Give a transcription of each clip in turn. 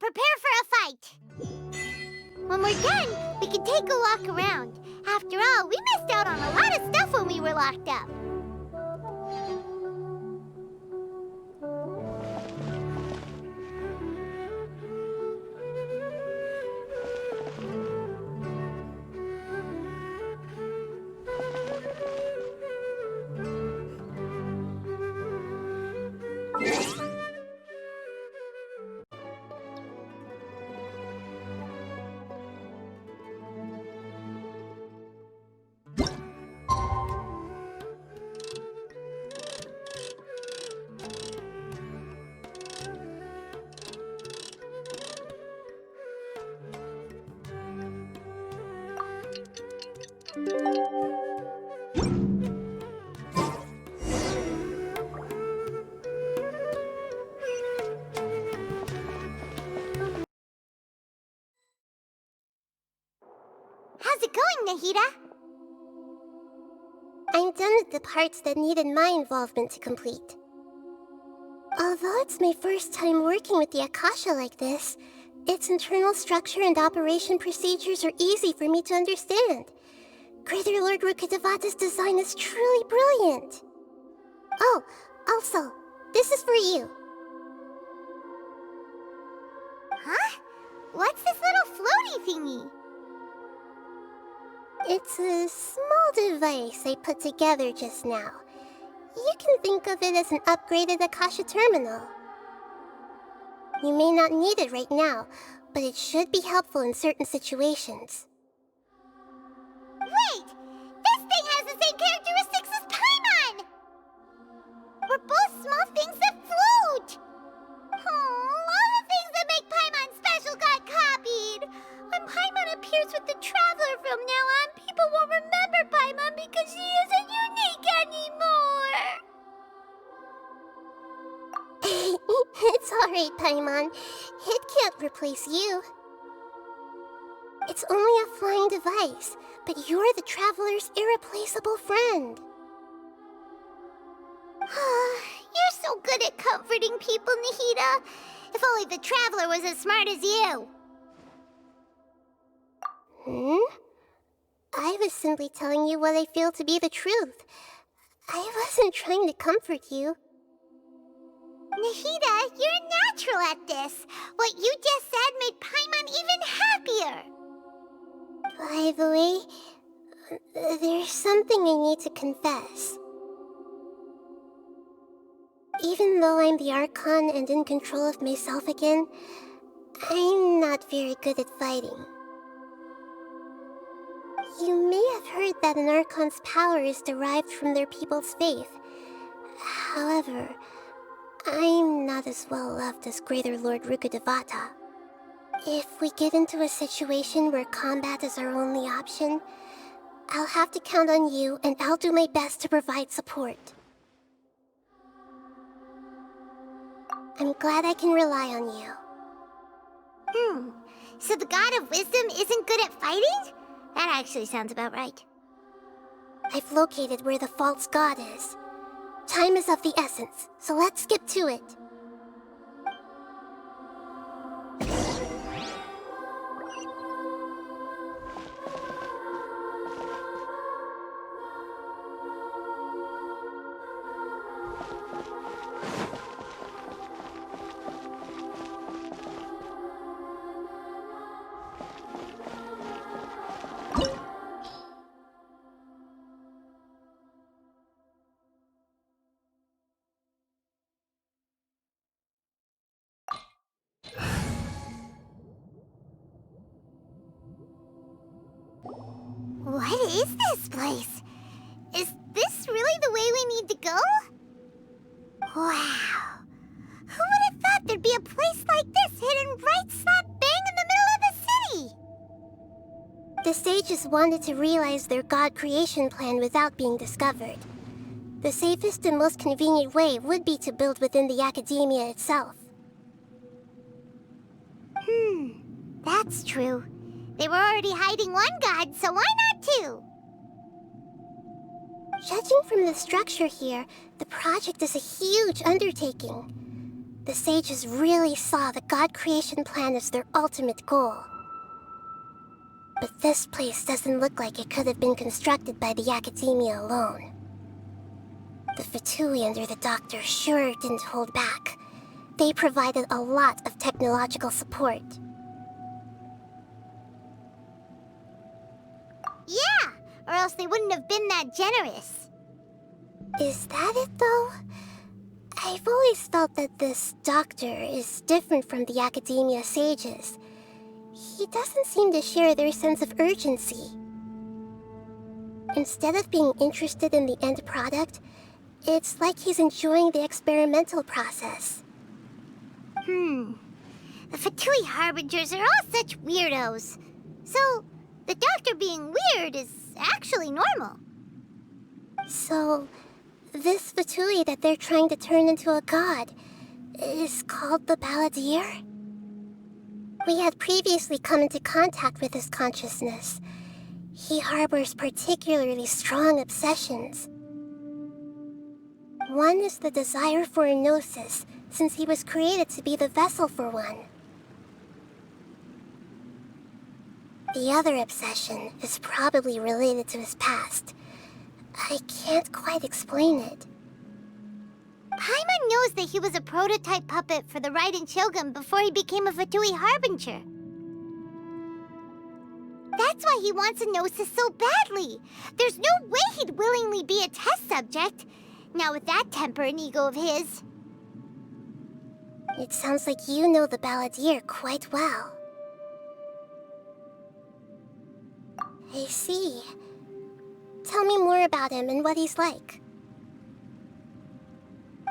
we'll prepare for a fight. When we're done, we can take a walk around. After all, we missed out on a lot of stuff when we were locked up. How's it going, Nahida? I'm done with the parts that needed my involvement to complete. Although it's my first time working with the Akasha like this, its internal structure and operation procedures are easy for me to understand. Greater Lord Rukkhadevata's design is truly brilliant. Oh, also, this is for you. Huh? What's this little floaty thingy? It's a small device I put together just now. You can think of it as an upgraded Akasha terminal. You may not need it right now, but it should be helpful in certain situations. Wait! This thing has the same characteristics as Paimon! We're both small things that float! Oh, all the things that make Paimon special got copied! When Paimon appears with the Traveler from now on, people won't remember Paimon because she isn't unique anymore! It's alright, Paimon. It can't replace you. It's only a flying device, but you're the Traveler's irreplaceable friend. You're so good at comforting people, Nahida. If only the Traveler was as smart as you. I was simply telling you what I feel to be the truth. I wasn't trying to comfort you. Nahida, you're natural at this. What you just said made Paimon even happier. By the way, there's something I need to confess. Even though I'm the Archon and in control of myself again, I'm not very good at fighting. You may have heard that an Archon's power is derived from their people's faith. However, I'm not as well loved as Greater Lord Rukkhadevata. If we get into a situation where combat is our only option, I'll have to count on you, and I'll do my best to provide support. I'm glad I can rely on you. So the God of Wisdom isn't good at fighting? That actually sounds about right. I've located where the false god is. Time is of the essence, so let's skip to it. What is this place? Is this really the way we need to go? Wow. Who would have thought there'd be a place like this hidden right slap bang in the middle of the city? The sages wanted to realize their god creation plan without being discovered. The safest and most convenient way would be to build within the academia itself. That's true. They were already hiding one god, so why not two? Judging from the structure here, the project is a huge undertaking. The sages really saw the God creation plan as their ultimate goal. But this place doesn't look like it could have been constructed by the academia alone. The Fatui under the Doctor sure didn't hold back. They provided a lot of technological support. Yeah, or else they wouldn't have been that generous. Is that it, though? I've always felt that this Doctor is different from the academia sages. He doesn't seem to share their sense of urgency. Instead of being interested in the end product, it's like he's enjoying the experimental process. The Fatui Harbingers are all such weirdos. So, the Doctor being weird is actually normal. So, this Fatui that they're trying to turn into a god is called the Balladeer? We had previously come into contact with his consciousness. He harbors particularly strong obsessions. One is the desire for a gnosis, since he was created to be the vessel for one. The other obsession is probably related to his past. I can't quite explain it. Paimon knows that he was a prototype puppet for the Raiden Shogun before he became a Fatui Harbinger. That's why he wants a gnosis so badly. There's no way he'd willingly be a test subject. Now with that temper and ego of his. It sounds like you know the Balladeer quite well. I see. Tell me more about him and what he's like.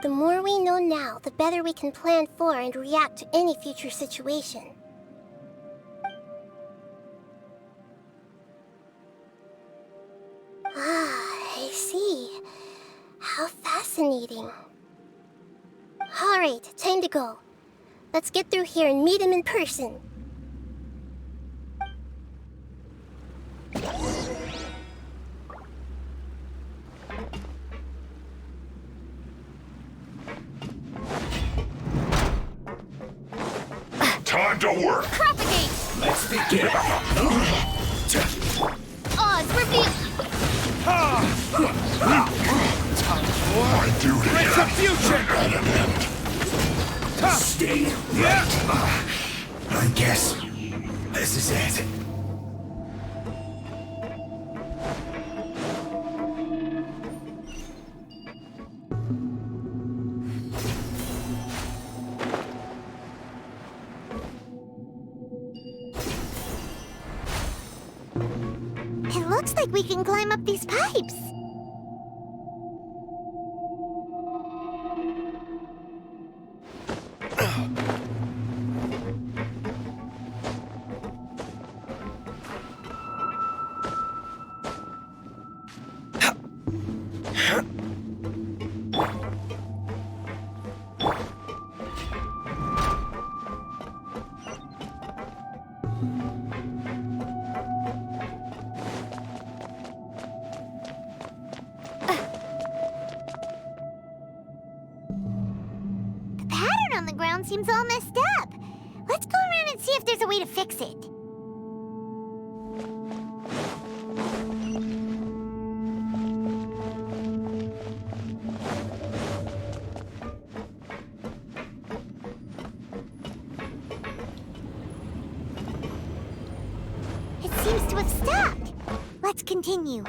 The more we know now, the better we can plan for and react to any future situation. Ah, I see. How fascinating. Alright, time to go. Let's get through here and meet him in person. Time to work! Propagate! Let's begin! Oz, reveal! My duty Retribution! at an end. Stay right. I guess this is it. It looks like we can climb up these pipes. The pattern on the ground seems all messed up. Let's go around and see if there's a way to fix it. It seems to have stopped. Let's continue.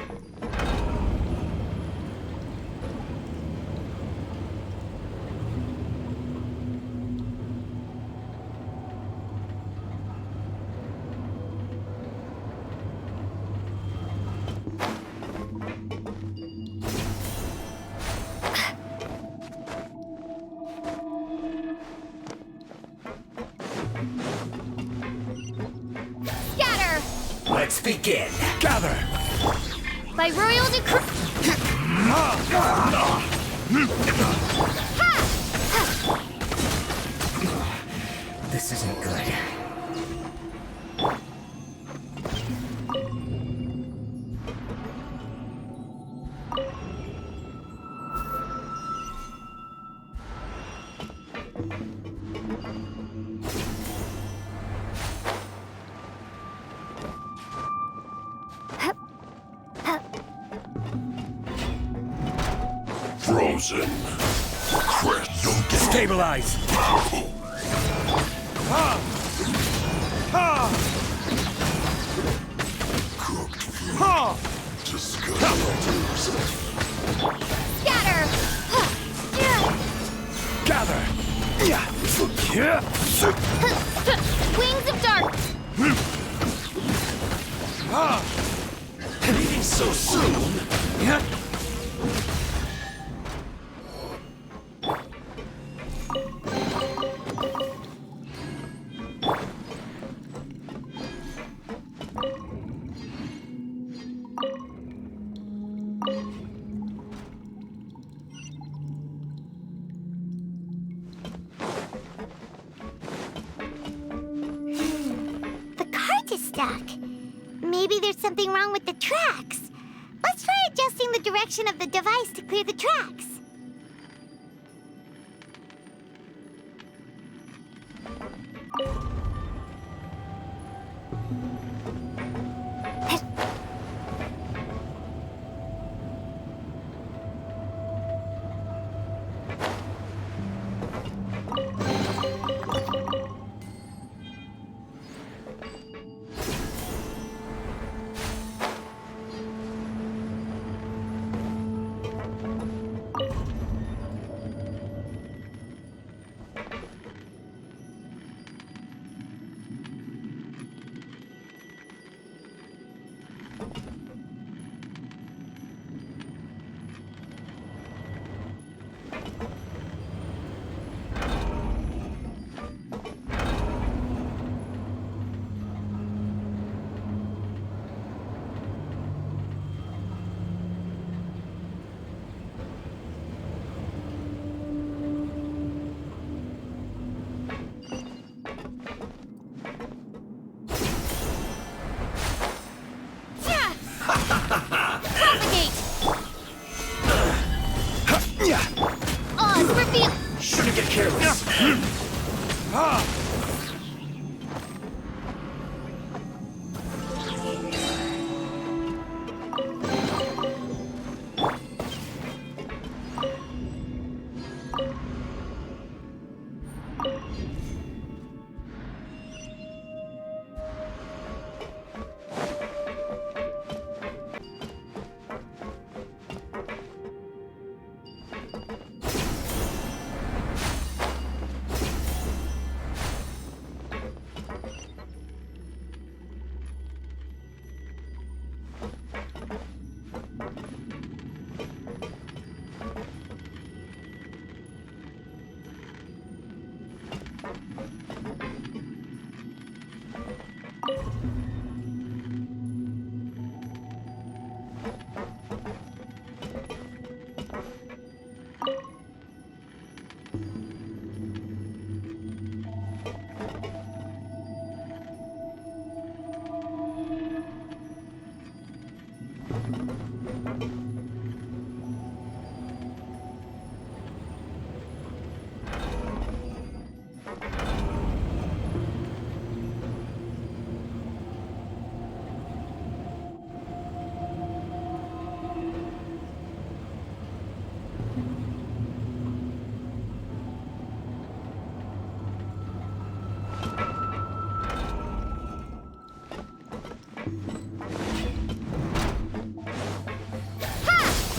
Scatter! Let's begin. Gather! By royal decree. This isn't good. frozen. Crest, don't get Stabilize! cooked food. Disgusting. Scatter! Gather! Wings of dark! Leaving so soon? The cart is stuck. Maybe there's something wrong with the tracks. Let's try adjusting the direction of the device to clear the tracks. Propagate! Reveal! Shouldn't get careless.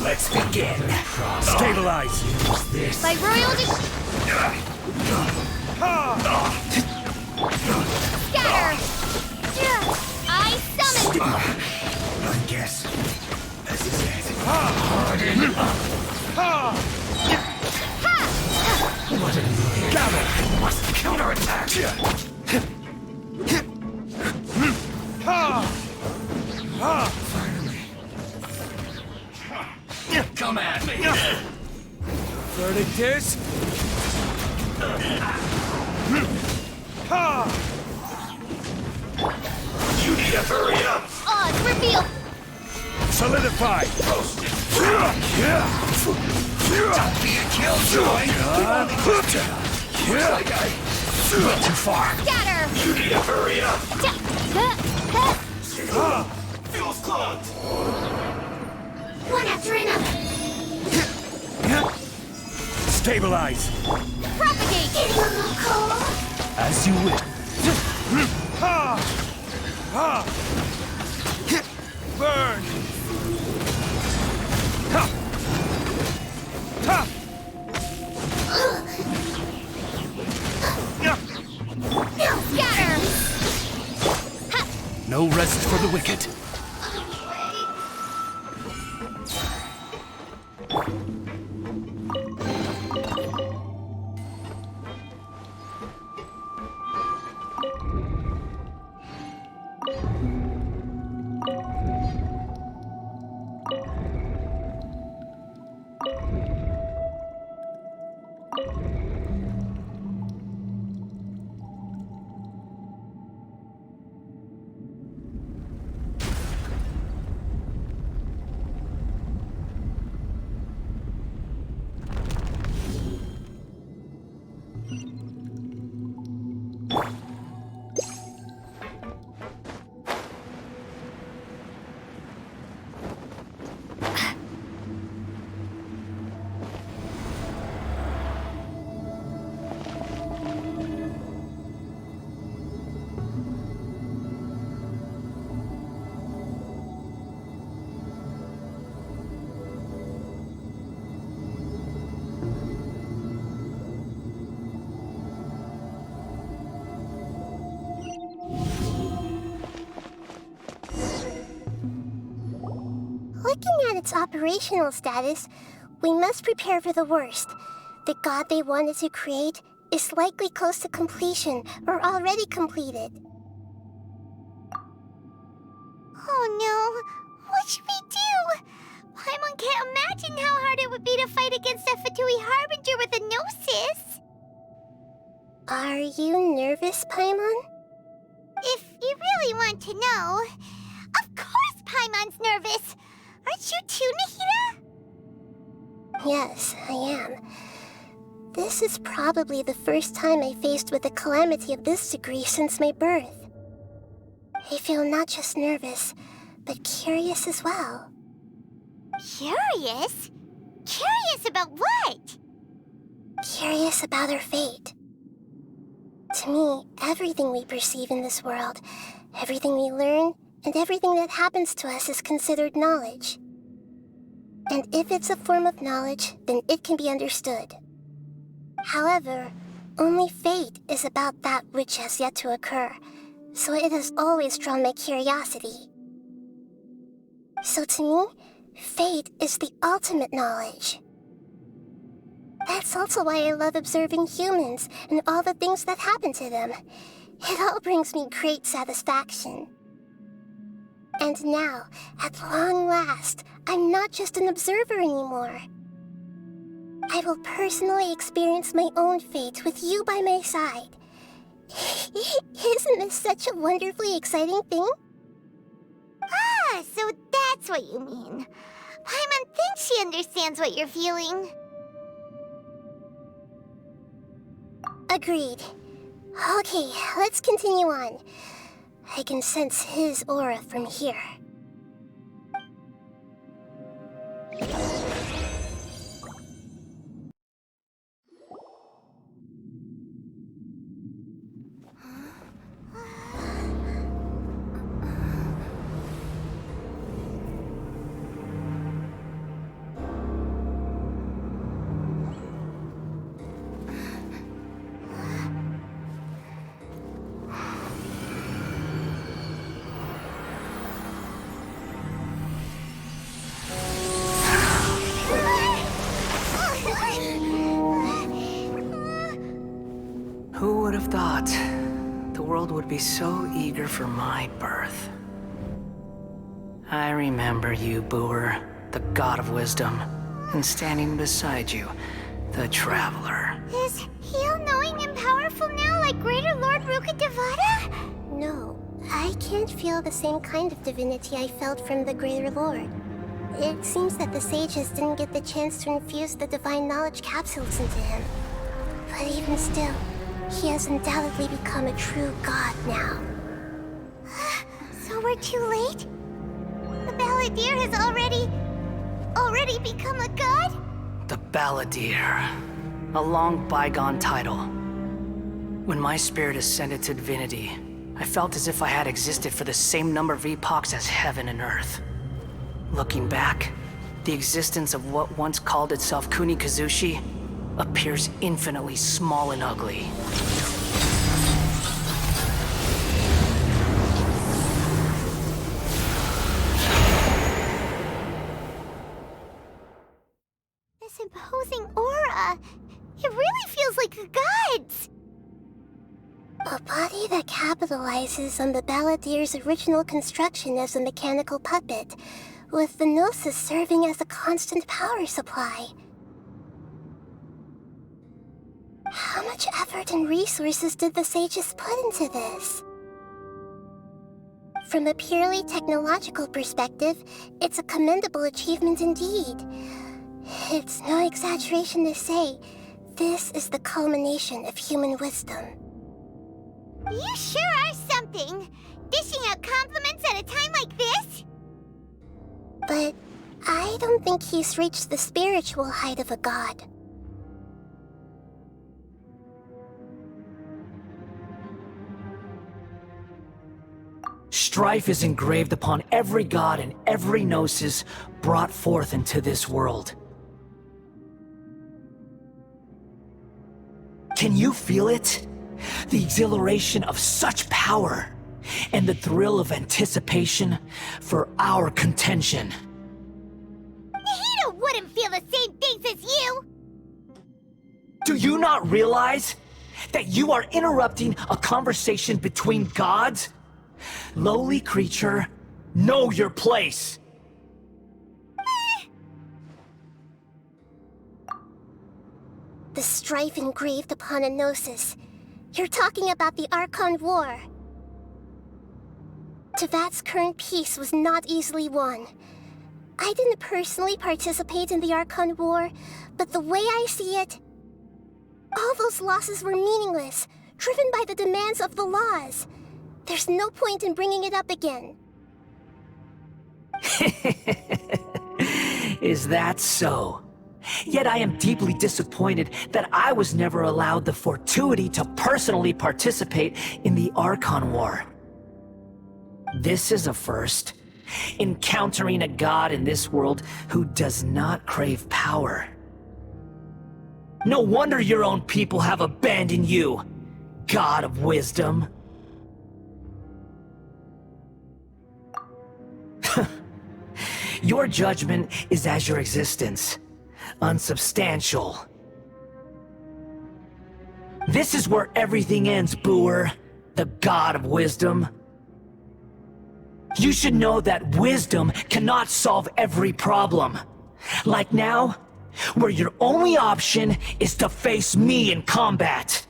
Let's begin. Stabilize. This. By royal Scatter! I summon! I guess this is it. Harden up. What a gather! Must counterattack. Finally. Come at me. Verdict is... You need to hurry up. Odds reveal! Solidify. Roasted. Don't be a killjoy. Looks like I went too far. Scatter! You need to hurry up. Fuel's clogged. One after another. Stabilize! Propagate! As you wish. Ha! Ha! Burn! Ha! Ha! Scatter! No rest for the wicked. Looking at its operational status, we must prepare for the worst. The god they wanted to create is likely close to completion or already completed. Oh no! What should we do? Paimon can't imagine how hard it would be to fight against a Fatui Harbinger with a Gnosis! Are you nervous, Paimon? If you really want to know, of course Paimon's nervous! Aren't you too, Nahida? Yes, I am. This is probably the first time I faced with a calamity of this degree since my birth. I feel not just nervous, but curious as well. Curious? Curious about what? Curious about our fate. To me, everything we perceive in this world, everything we learn, and everything that happens to us is considered knowledge. And if it's a form of knowledge, then it can be understood. However, only fate is about that which has yet to occur, so it has always drawn my curiosity. So to me, fate is the ultimate knowledge. That's also why I love observing humans and all the things that happen to them. It all brings me great satisfaction. And now, at long last, I'm not just an observer anymore. I will personally experience my own fate with you by my side. Isn't this such a wonderfully exciting thing? Ah, so that's what you mean. Paimon thinks she understands what you're feeling. Agreed. Okay, let's continue on. I can sense his aura from here. Who would have thought the world would be so eager for my birth? I remember you, Boer, the god of wisdom, and standing beside you, the traveler. Is he all-knowing and powerful now like Greater Lord Rukkhadevata? No, I can't feel the same kind of divinity I felt from the Greater Lord. It seems that the sages didn't get the chance to infuse the divine knowledge capsules into him. But even still, he has undoubtedly become a true god now. So we're too late? The Balladeer has already become a god? The Balladeer. A long bygone title. When my spirit ascended to divinity, I felt as if I had existed for the same number of epochs as heaven and earth. Looking back, the existence of what once called itself Kunikazushi appears infinitely small and ugly. This imposing aura, it really feels like the gods! A body that capitalizes on the Balladier's original construction as a mechanical puppet, with the Gnosis serving as a constant power supply. How much effort and resources did the sages put into this? From a purely technological perspective, it's a commendable achievement indeed. It's no exaggeration to say, this is the culmination of human wisdom. You sure are something! Dishing out compliments at a time like this? But I don't think he's reached the spiritual height of a god. Strife is engraved upon every god and every gnosis brought forth into this world. Can you feel it? The exhilaration of such power, and the thrill of anticipation for our contention. Nahidoi wouldn't feel the same things as you! Do you not realize that you are interrupting a conversation between gods? Lowly creature, know your place! The strife engraved upon a gnosis. You're talking about the Archon War. Tevat's current peace was not easily won. I didn't personally participate in the Archon War, but the way I see it, all those losses were meaningless, driven by the demands of the laws. There's no point in bringing it up again. Is that so? Yet I am deeply disappointed that I was never allowed the fortuity to personally participate in the Archon War. This is a first. Encountering a god in this world who does not crave power. No wonder your own people have abandoned you, god of wisdom. Your judgment is as your existence, unsubstantial. This is where everything ends, Booer, the god of wisdom. You should know that wisdom cannot solve every problem. Like now, where your only option is to face me in combat.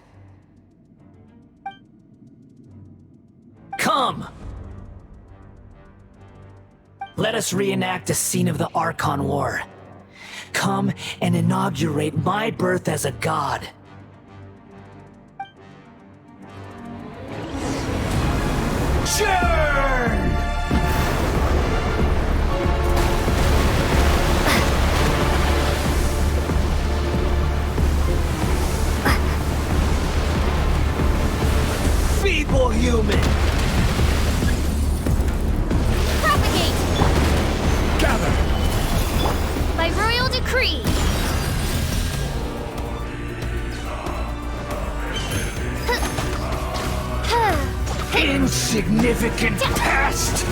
Come! Let us reenact a scene of the Archon War. Come and inaugurate my birth as a god. Churn! Feeble human! Propagate! Gather! By royal decree! Insignificant pest!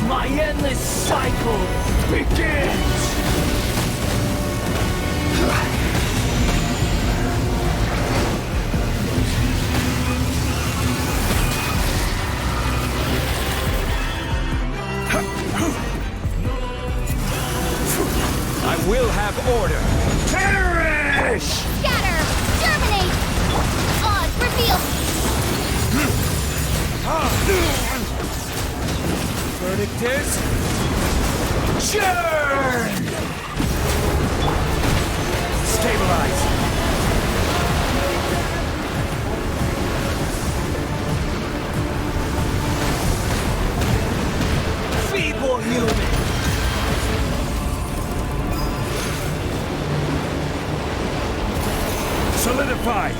My endless cycle begins! I will have order. Perish! Scatter! Germinate! Odds reveal! Verdict is... Churn! Stabilize. real human! Solidify!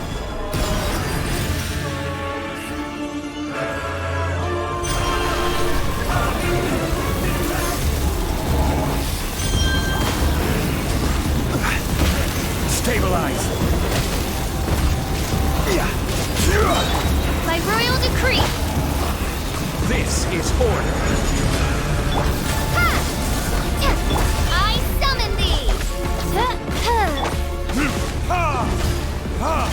Stabilize! By royal decree! This is order! Ha! I summon thee! Ha! Ha!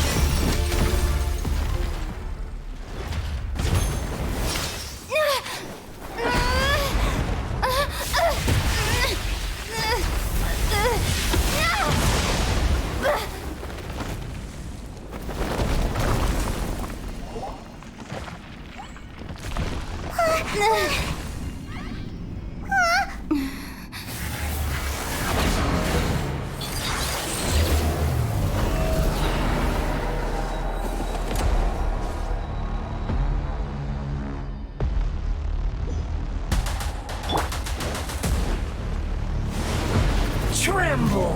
Tremble!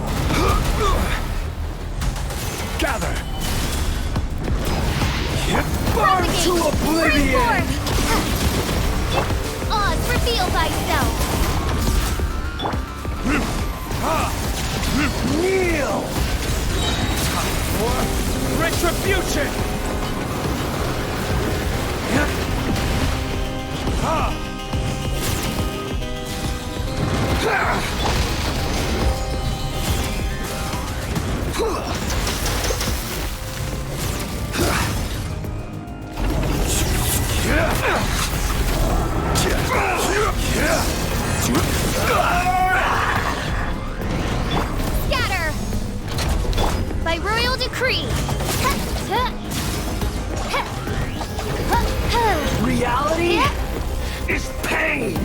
Gather! Burn to oblivion! Oz, reveal thyself! Kneel! Time for retribution! Scatter! By royal decree! Reality is pain!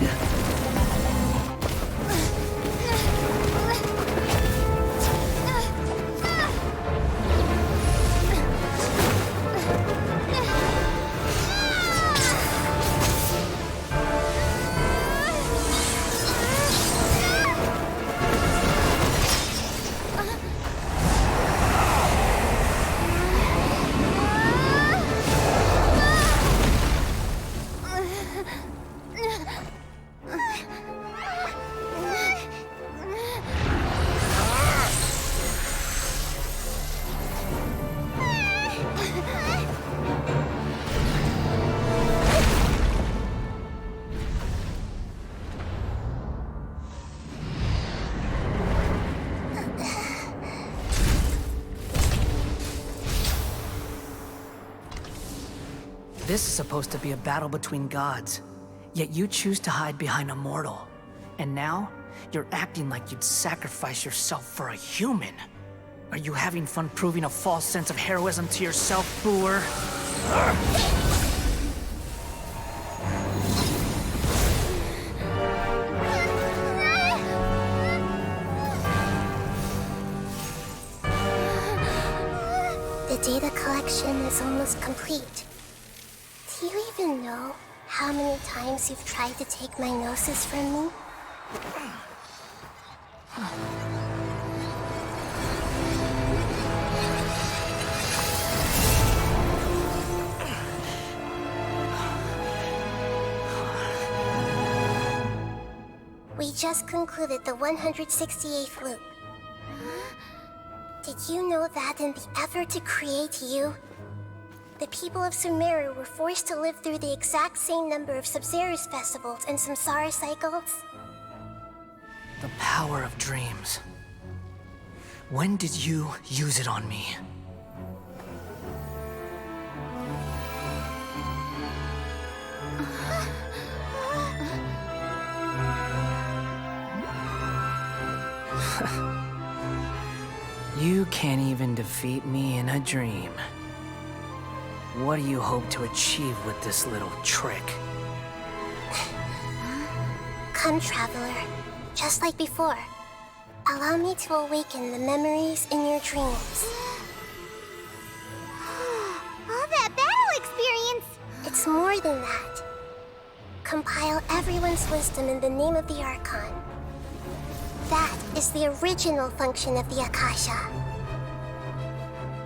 This is supposed to be a battle between gods, yet you choose to hide behind a mortal. And now, you're acting like you'd sacrifice yourself for a human. Are you having fun proving a false sense of heroism to yourself, Booer? The data collection is almost complete. Do you even know how many times you've tried to take my gnosis from me? We just concluded the 168th loop. Did you know that in the effort to create you, the people of Sumeru were forced to live through the exact same number of Sub-Zerus festivals and Samsara cycles? The power of dreams. When did you use it on me? You can't even defeat me in a dream. What do you hope to achieve with this little trick? Come, Traveler. Just like before. Allow me to awaken the memories in your dreams. All that battle experience! It's more than that. compile everyone's wisdom in the name of the Archon. That is the original function of the Akasha.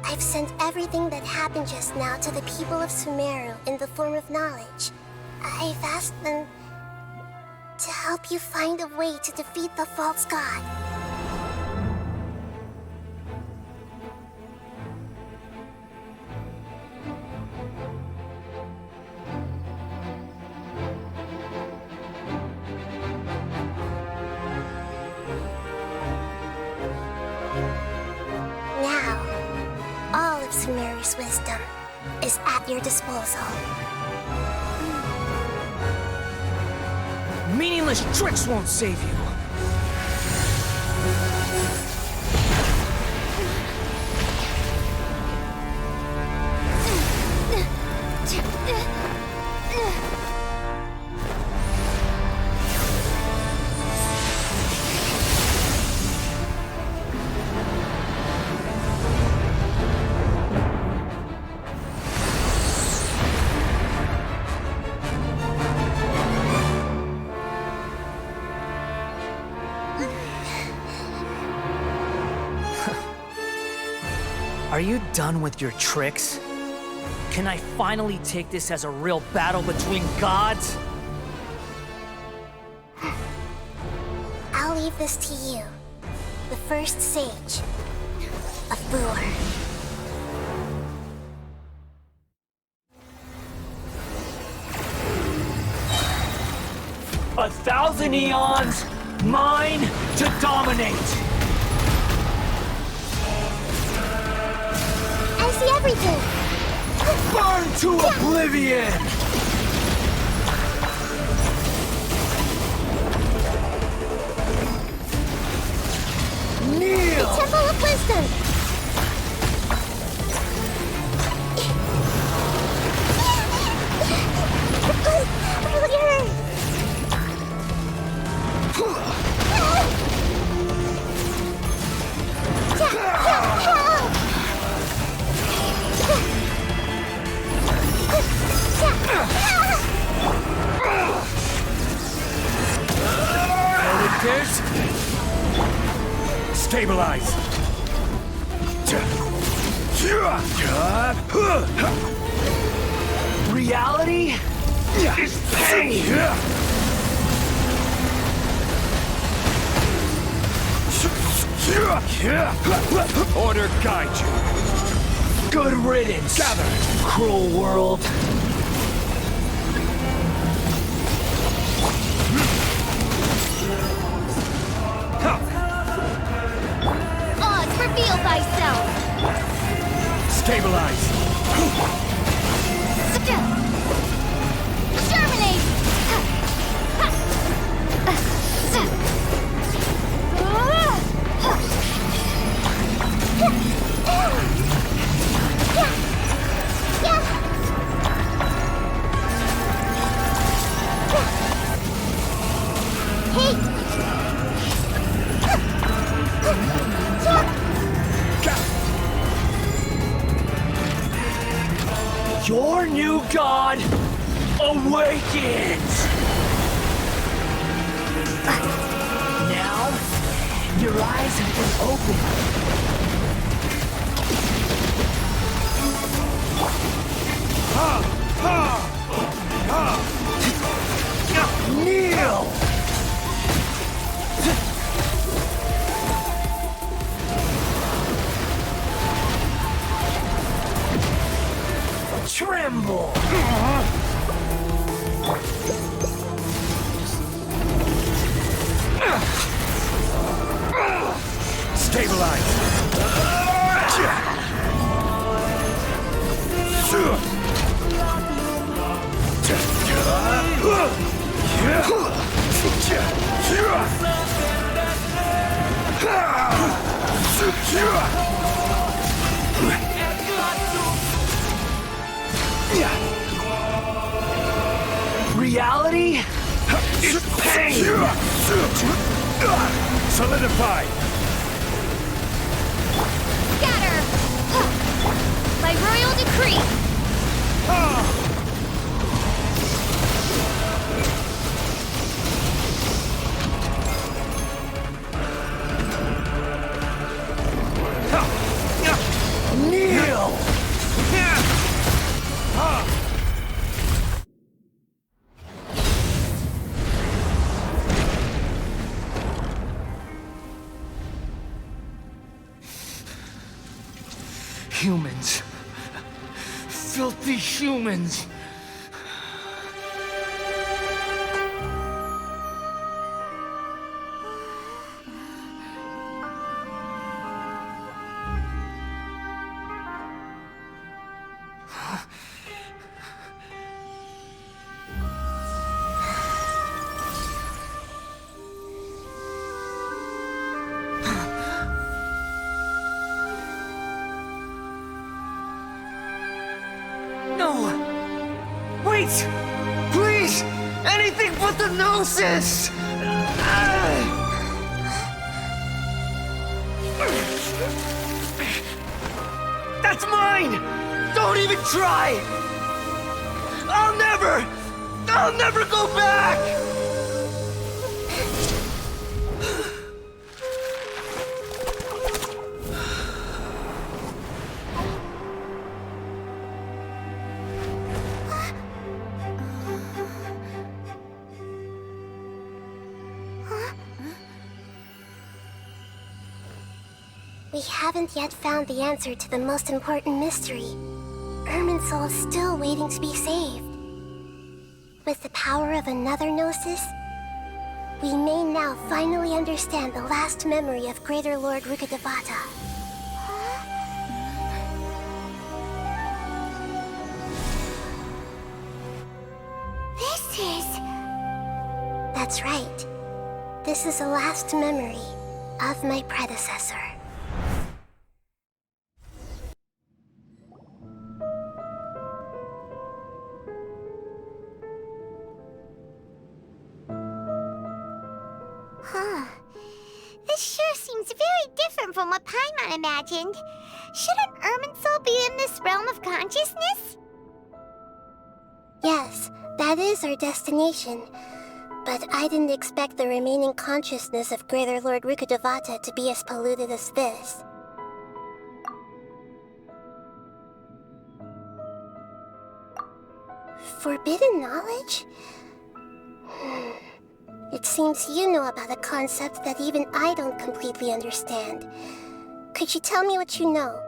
I've sent everything that happened just now to the people of Sumeru in the form of knowledge. I've asked them to help you find a way to defeat the false god. Sumeru's wisdom is at your disposal. Meaningless tricks won't save you. Are you done with your tricks? Can I finally take this as a real battle between gods? I'll leave this to you, the first sage of Boor. A thousand eons, mine to dominate! I see everything! Burn to oblivion! Kneel! The Temple of Wisdom! Stabilize! Reality is pain! Order guide you! Good riddance! Gather! Cruel world! Oz, reveal thyself! Stabilize! Germinate! Your new god awakens! Now, your eyes have been opened. Kneel! Tremble! Stabilize! Reality is pain! Solidify! Scatter! By royal decree! Humans. Filthy humans. Please! Anything but the gnosis! That's mine! Don't even try! I'll never go back! We haven't yet found the answer to the most important mystery. Irminsul is still waiting to be saved. With the power of another gnosis, we may now finally understand the last memory of Greater Lord Rukkhadevata. This is... That's right. This is the last memory of my predecessor. This sure seems very different from what Paimon imagined. Shouldn't Irminsul be in this realm of consciousness? Yes, that is our destination. But I didn't expect the remaining consciousness of Greater Lord Rukkhadevata to be as polluted as this. Forbidden knowledge? It seems you know about a concept that even I don't completely understand. Could you tell me what you know?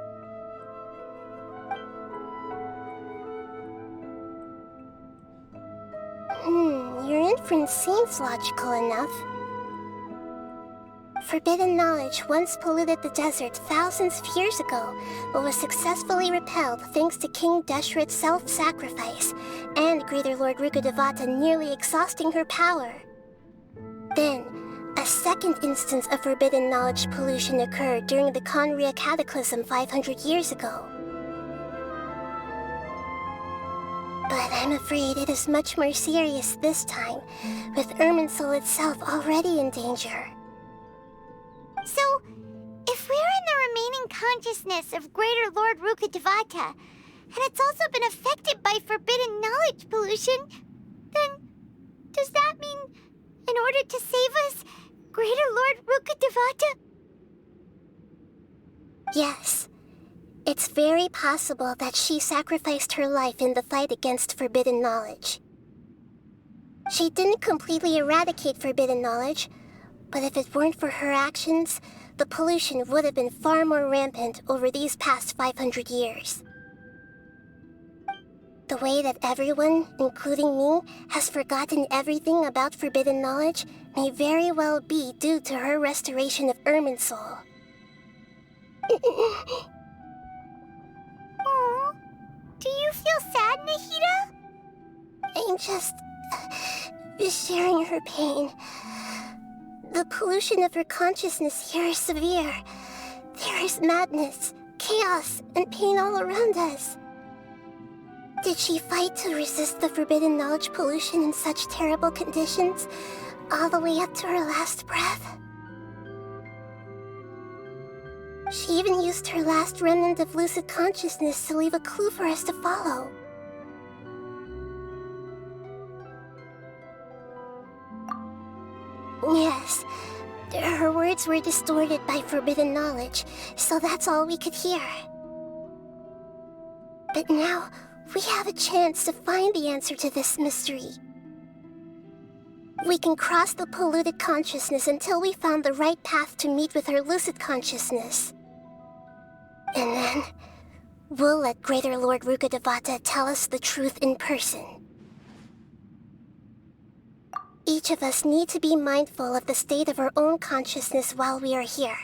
Your inference seems logical enough. Forbidden knowledge once polluted the desert thousands of years ago, but was successfully repelled thanks to King Deshret's self-sacrifice, and Greater Lord Rukkhadevata nearly exhausting her power. Then, a second instance of forbidden knowledge pollution occurred during the Conria Cataclysm 500 years ago. But I'm afraid it is much more serious this time, with Irminsul itself already in danger. So, if we're in the remaining consciousness of Greater Lord Rukkhadevata, and it's also been affected by forbidden knowledge pollution, then does that mean, in order to save us, Greater Lord Rukkhadevata? Yes. It's very possible that she sacrificed her life in the fight against forbidden knowledge. She didn't completely eradicate forbidden knowledge, but if it weren't for her actions, the pollution would have been far more rampant over these past 500 years. The way that everyone, including me, has forgotten everything about forbidden knowledge may very well be due to her restoration of Irminsul. Aww. Do you feel sad, Nahida? I'm just sharing her pain. The pollution of her consciousness here is severe. There is madness, chaos, and pain all around us. Did she fight to resist the forbidden knowledge pollution in such terrible conditions, all the way up to her last breath? She even used her last remnant of lucid consciousness to leave a clue for us to follow. Yes, her words were distorted by forbidden knowledge, so that's all we could hear. But now, we have a chance to find the answer to this mystery. We can cross the polluted consciousness until we found the right path to meet with her lucid consciousness. And then, we'll let Greater Lord Rukkhadevata tell us the truth in person. Each of us need to be mindful of the state of our own consciousness while we are here.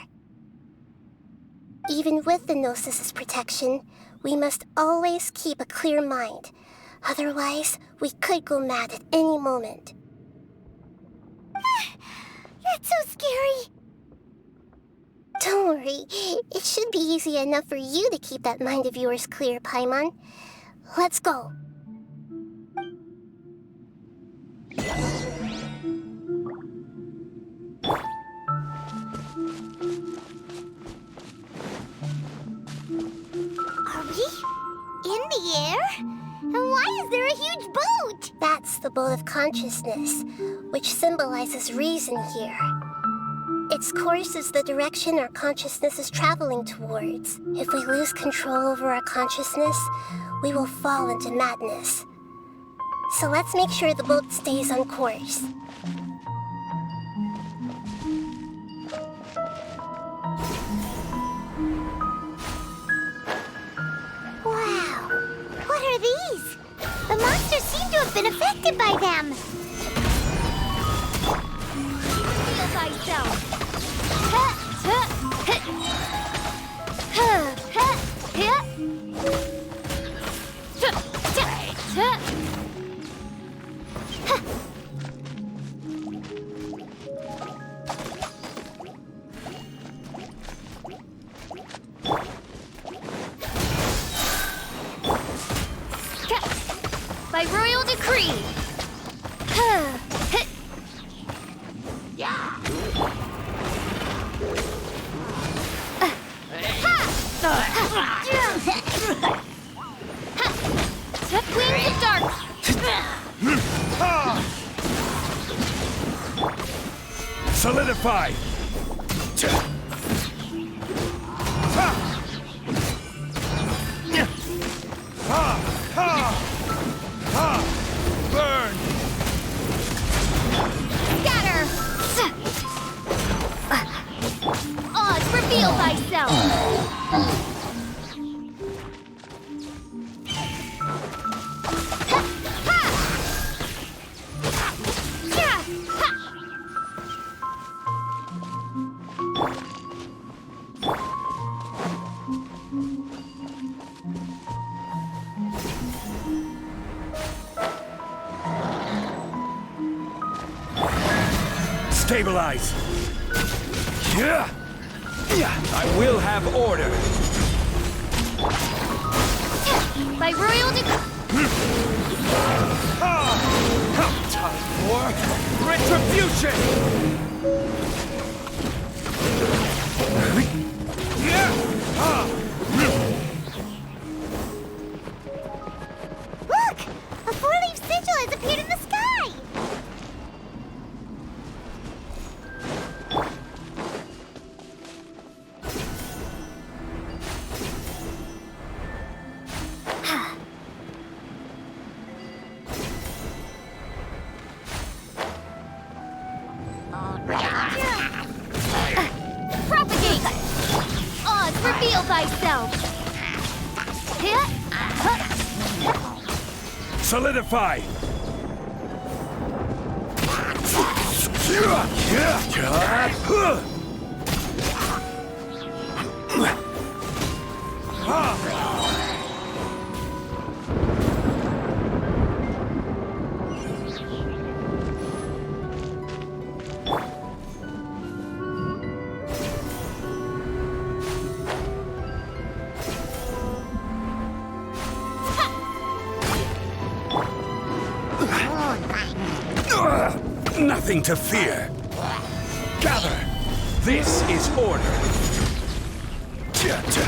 Even with the Gnosis' protection, we must always keep a clear mind. Otherwise, we could go mad at any moment. That's so scary. Don't worry, it should be easy enough for you to keep that mind of yours clear, Paimon. Let's go. Are we in the air? And why is there a huge boat? That's the boat of consciousness, which symbolizes reason here. Its course is the direction our consciousness is traveling towards. If we lose control over our consciousness, we will fall into madness. So let's make sure the boat stays on course. Wow, what are these? The monsters seem to have been affected by them. Reveal thyself. By royal decree. Wings of dark. Solidify! Burn! Scatter! Oz, reveal thyself! Stabilize! Yeah! I will have order! By royal decree. Time for retribution! Look! A four-leaf sigil has appeared in the sky! Propagate! Oz, reveal thyself! Solidify! Nothing to fear. Gather. This is order. Scatter!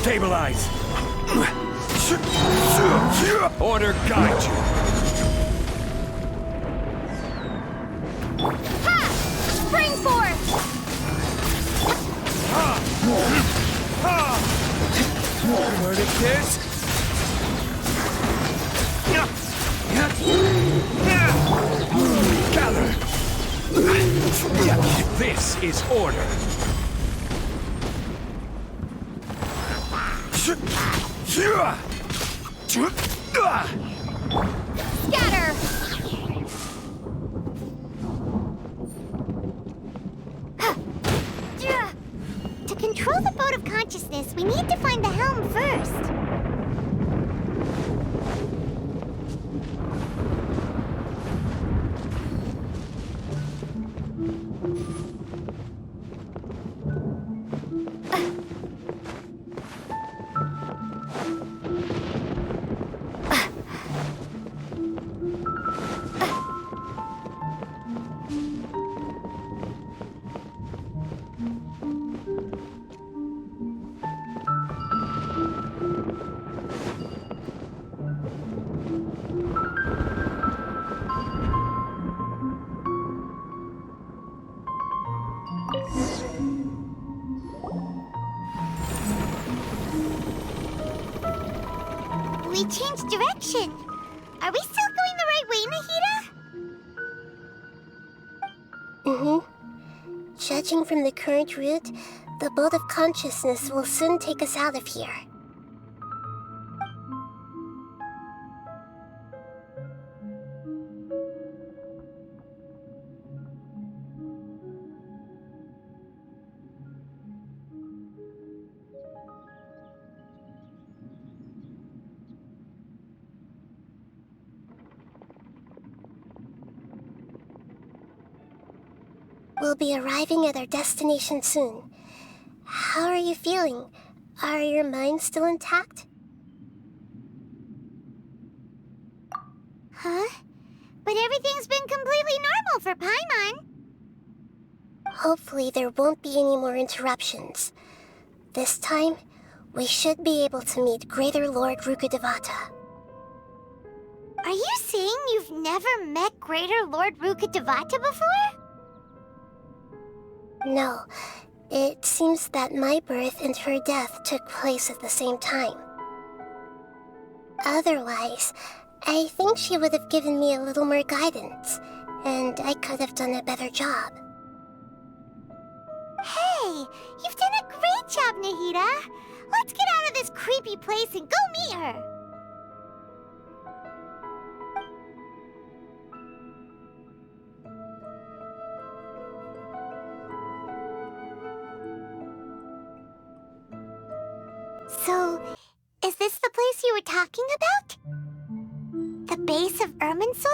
Stabilize! Order guide you! Ha! Spring force! Verdict is... Gather! This is order. Scatter! To control the boat of consciousness, we need to find the helm first. We changed direction. Are we still going the right way, Nahida? Mm-hmm. Judging from the current route, the boat of consciousness will soon take us out of here. We'll be arriving at our destination soon. How are you feeling? Are your minds still intact? Huh? But everything's been completely normal for Paimon. Hopefully there won't be any more interruptions. This time, we should be able to meet Greater Lord Rukkhadevata. Are you saying you've never met Greater Lord Rukkhadevata before? No, it seems that my birth and her death took place at the same time. Otherwise, I think she would have given me a little more guidance, and I could have done a better job. Hey, you've done a great job, Nahida. Let's get out of this creepy place and go meet her. So, is this the place you were talking about? The base of Irminsul?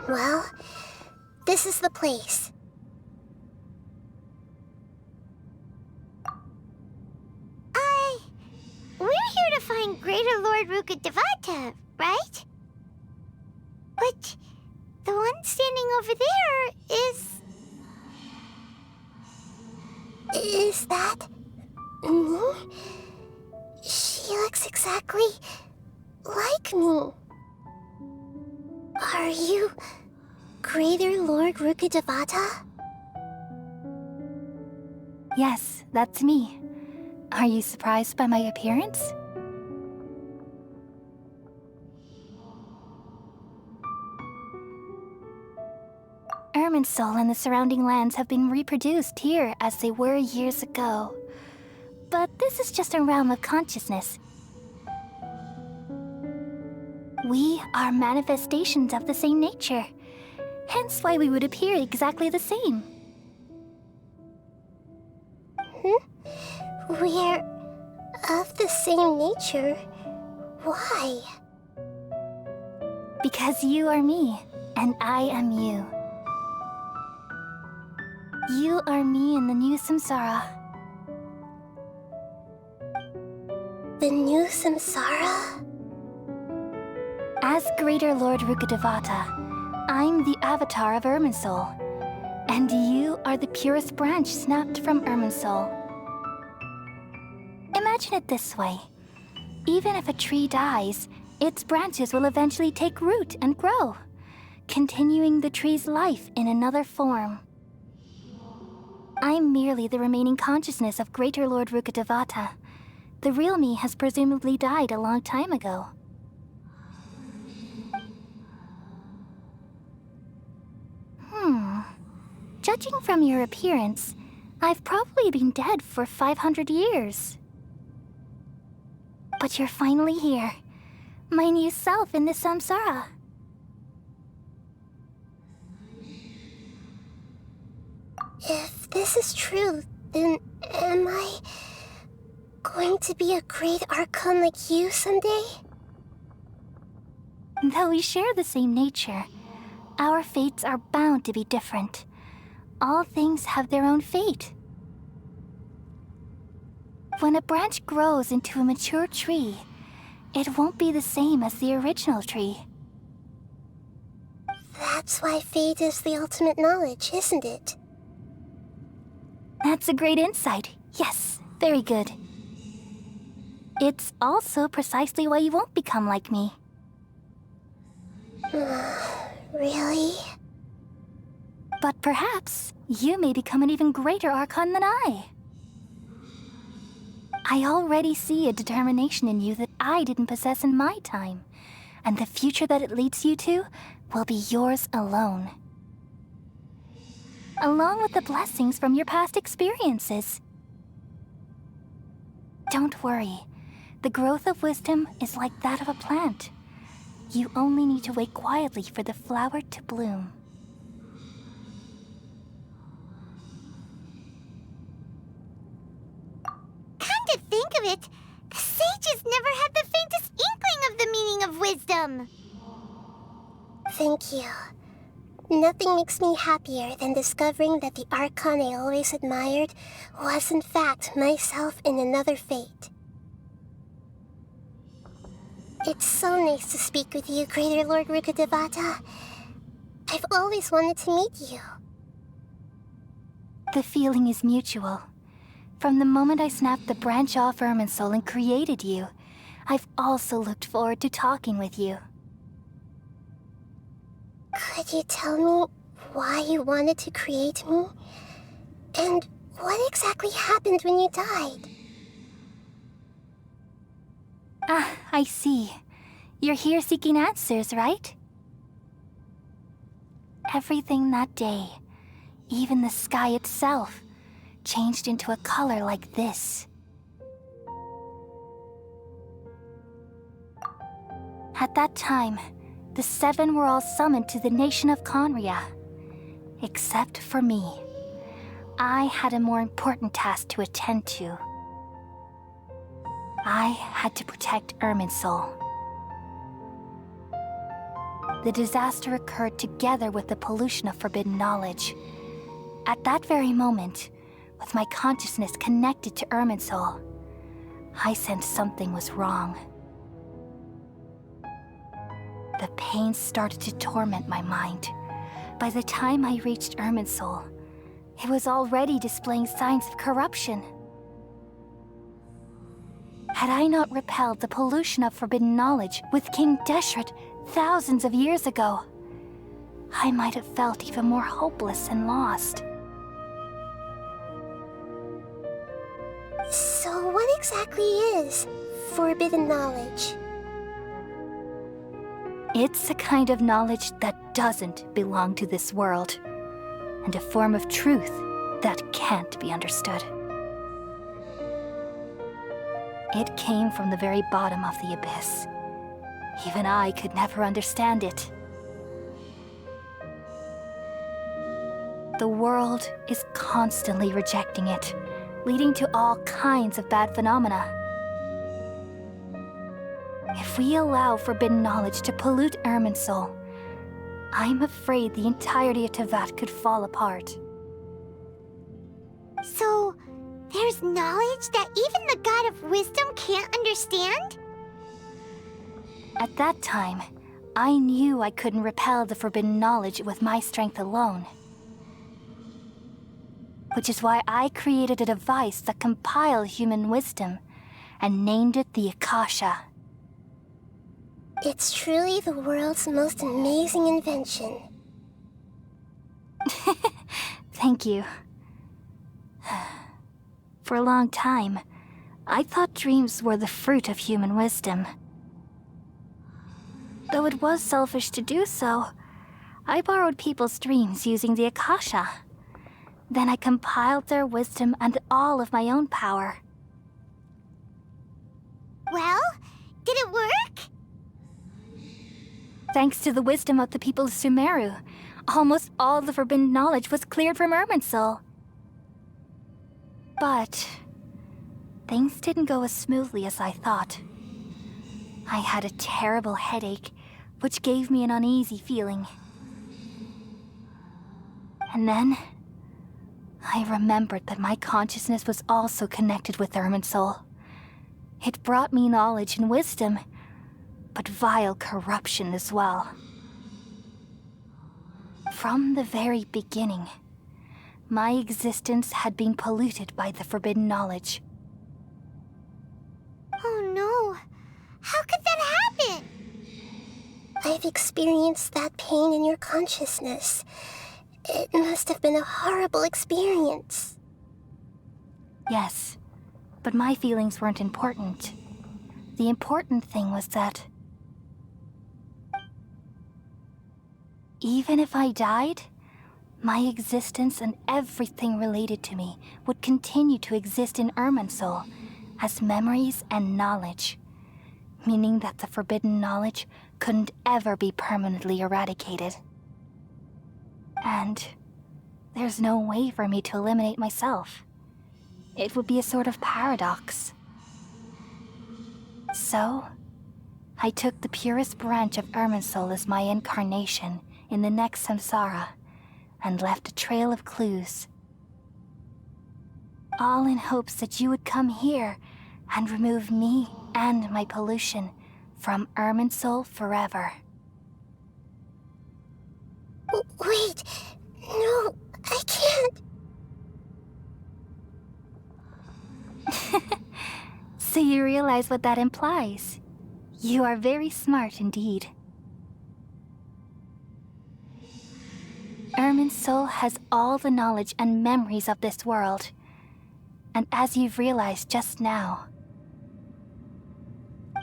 Well, this is the place. We're here to find Greater Lord Rukkhadevata, right? But the one standing over there is... Is that... me? She looks exactly like me. Are you Greater Lord Rukkhadevata? Yes, that's me. Are you surprised by my appearance? Irminsul and the surrounding lands have been reproduced here as they were years ago. But this is just a realm of consciousness. We are manifestations of the same nature, hence why we would appear exactly the same. We're of the same nature. Why? Because you are me, and I am you. You are me in the new samsara. The new samsara? As Greater Lord Rukkhadevata, I'm the avatar of Irminsul, and you are the purest branch snapped from Irminsul. Imagine it this way. Even if a tree dies, its branches will eventually take root and grow, continuing the tree's life in another form. I'm merely the remaining consciousness of Greater Lord Rukkhadevata. The real me has presumably died a long time ago. Judging from your appearance, I've probably been dead for 500 years. But you're finally here. My new self in the samsara. If this is true, then am I going to be a great Archon like you someday? Though we share the same nature, our fates are bound to be different. All things have their own fate. When a branch grows into a mature tree, it won't be the same as the original tree. That's why fate is the ultimate knowledge, isn't it? That's a great insight. Yes, very good. It's also precisely why you won't become like me. Really? But perhaps you may become an even greater Archon than I. I already see a determination in you that I didn't possess in my time, and the future that it leads you to will be yours alone. Along with the blessings from your past experiences. Don't worry. The growth of wisdom is like that of a plant. You only need to wait quietly for the flower to bloom. Come to think of it, the sages never had the faintest inkling of the meaning of wisdom. Thank you. Nothing makes me happier than discovering that the Archon I always admired was in fact myself in another fate. It's so nice to speak with you, Greater Lord Rukkhadevata. I've always wanted to meet you. The feeling is mutual. From the moment I snapped the branch off Irminsul and created you, I've also looked forward to talking with you. Could you tell me why you wanted to create me? And what exactly happened when you died? Ah, I see. You're here seeking answers, right? Everything that day, even the sky itself, changed into a color like this. At that time, the seven were all summoned to the nation of Conria. Except for me. I had a more important task to attend to. I had to protect Irminsul. The disaster occurred together with the pollution of forbidden knowledge. At that very moment, with my consciousness connected to Irminsul, I sensed something was wrong. The pain started to torment my mind. By the time I reached Irminsul, it was already displaying signs of corruption. Had I not repelled the pollution of forbidden knowledge with King Deshret thousands of years ago, I might have felt even more hopeless and lost. So what exactly is forbidden knowledge? It's a kind of knowledge that doesn't belong to this world, and a form of truth that can't be understood. It came from the very bottom of the abyss. Even I could never understand it. The world is constantly rejecting it, leading to all kinds of bad phenomena. If we allow forbidden knowledge to pollute Irminsul, I'm afraid the entirety of Tevat could fall apart. So, there's knowledge that even the God of Wisdom can't understand? At that time, I knew I couldn't repel the forbidden knowledge with my strength alone. Which is why I created a device that compiled human wisdom and named it the Akasha. It's truly the world's most amazing invention. Thank you. For a long time, I thought dreams were the fruit of human wisdom. Though it was selfish to do so, I borrowed people's dreams using the Akasha. Then I compiled their wisdom and all of my own power. Well, did it work? Thanks to the wisdom of the people of Sumeru, almost all the forbidden knowledge was cleared from Irminsul. But things didn't go as smoothly as I thought. I had a terrible headache, which gave me an uneasy feeling. And then I remembered that my consciousness was also connected with Irminsul. It brought me knowledge and wisdom, but vile corruption as well. From the very beginning, my existence had been polluted by the forbidden knowledge. Oh no. How could that happen? I've experienced that pain in your consciousness. It must have been a horrible experience. Yes, but my feelings weren't important. The important thing was that even if I died, my existence and everything related to me would continue to exist in Irminsul as memories and knowledge, meaning that the forbidden knowledge couldn't ever be permanently eradicated. And there's no way for me to eliminate myself. It would be a sort of paradox. So, I took the purest branch of Irminsul as my incarnation in the next samsara, and left a trail of clues. All in hopes that you would come here and remove me and my pollution from Irminsul forever. Wait, no, I can't. So you realize what that implies. You are very smart indeed. Irminsul has all the knowledge and memories of this world. And as you've realized just now,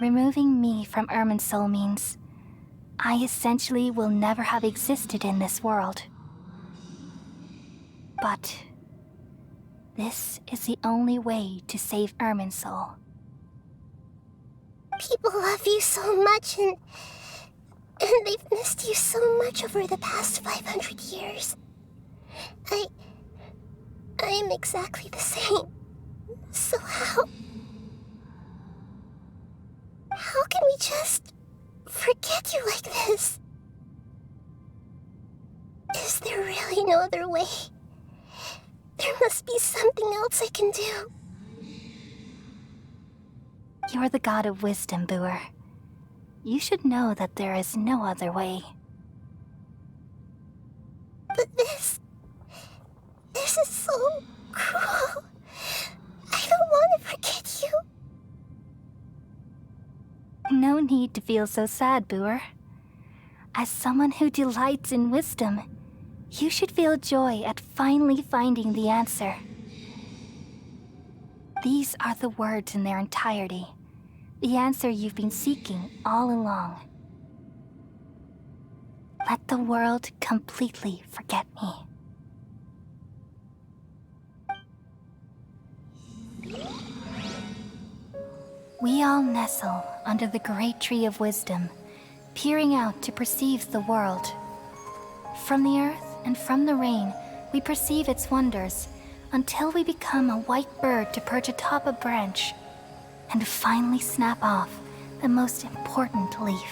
removing me from Irminsul means I essentially will never have existed in this world. But this is the only way to save Irminsul. People love you so much, and they've missed you so much over the past 500 years. I am exactly the same. So how can we just forget you like this? Is there really no other way? There must be something else I can do. You're the god of wisdom, Boer. You should know that there is no other way. But this is so cruel. I don't want to forget you. No need to feel so sad, Boer. As someone who delights in wisdom, you should feel joy at finally finding the answer. These are the words in their entirety. The answer you've been seeking all along. Let the world completely forget me. We all nestle under the great tree of wisdom, peering out to perceive the world. From the earth and from the rain, we perceive its wonders, until we become a white bird to perch atop a branch, and finally snap off the most important leaf.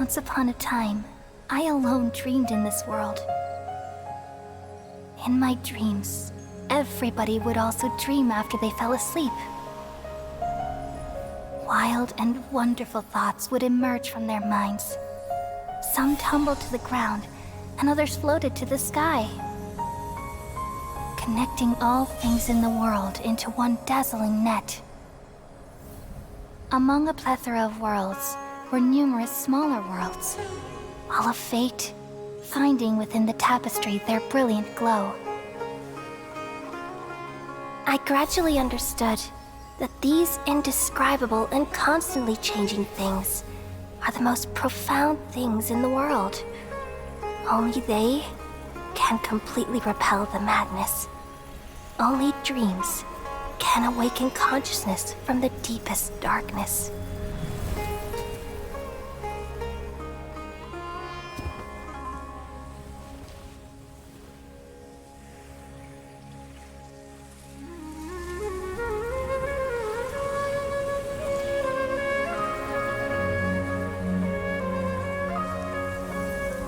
Once upon a time, I alone dreamed in this world. In my dreams, everybody would also dream after they fell asleep. Wild and wonderful thoughts would emerge from their minds. Some tumbled to the ground, and others floated to the sky, connecting all things in the world into one dazzling net. Among a plethora of worlds were numerous smaller worlds, all of fate, finding within the tapestry their brilliant glow. I gradually understood that these indescribable and constantly changing things are the most profound things in the world. Only they can completely repel the madness. Only dreams can awaken consciousness from the deepest darkness.